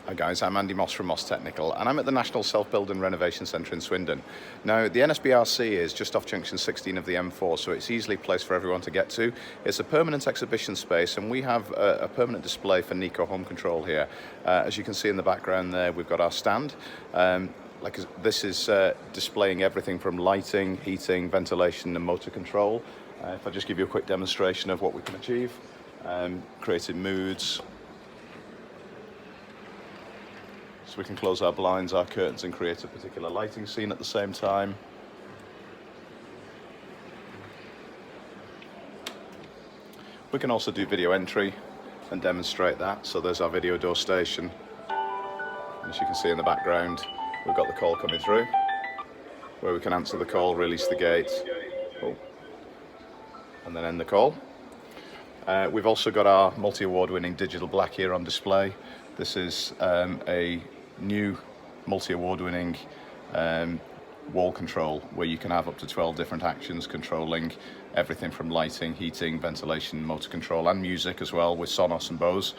Hi guys, I'm Andy Moss from Moss Technical and I'm at the National Self-Build and Renovation Centre in Swindon. Now the NSBRC is just off junction 16 of the M4, so it's easily placed for everyone to get to. It's a permanent exhibition space and we have a permanent display for Niko Home Control here. As you can see in the background there, we've got our stand. This is displaying everything from lighting, heating, ventilation and motor control. If I just give you a quick demonstration of what we can achieve, creating moods. So we can close our blinds, our curtains and create a particular lighting scene at the same time. We can also do video entry and demonstrate that. So there's our video door station. And as you can see in the background, we've got the call coming through, where we can answer the call, release the gate, and then end the call. We've also got our multi-award winning digital black here on display. This is a new multi-award winning wall control where you can have up to 12 different actions controlling everything from lighting, heating, ventilation, motor control and music as well with Sonos and Bose.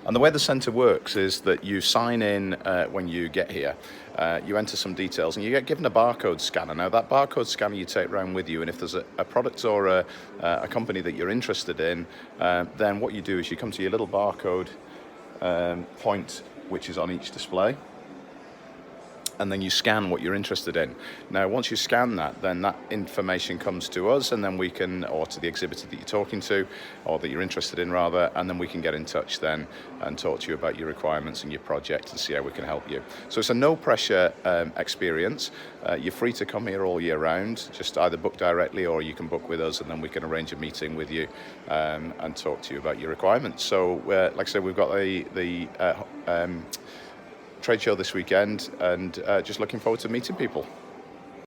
And the way the centre works is that you sign in when you get here. You enter some details and you get given a barcode scanner. Now that barcode scanner you take around with you, and if there's a product or a company that you're interested in, then what you do is you come to your little barcode point which is on each display, and then you scan what you're interested in. Now once you scan that, then that information comes to us, and then we can, or to the exhibitor that you're talking to, or that you're interested in rather, and then we can get in touch then and talk to you about your requirements and your project and see how we can help you. So it's a no pressure experience. You're free to come here all year round, just either book directly or you can book with us and then we can arrange a meeting with you and talk to you about your requirements. So like I said, we've got the trade show this weekend and just looking forward to meeting people.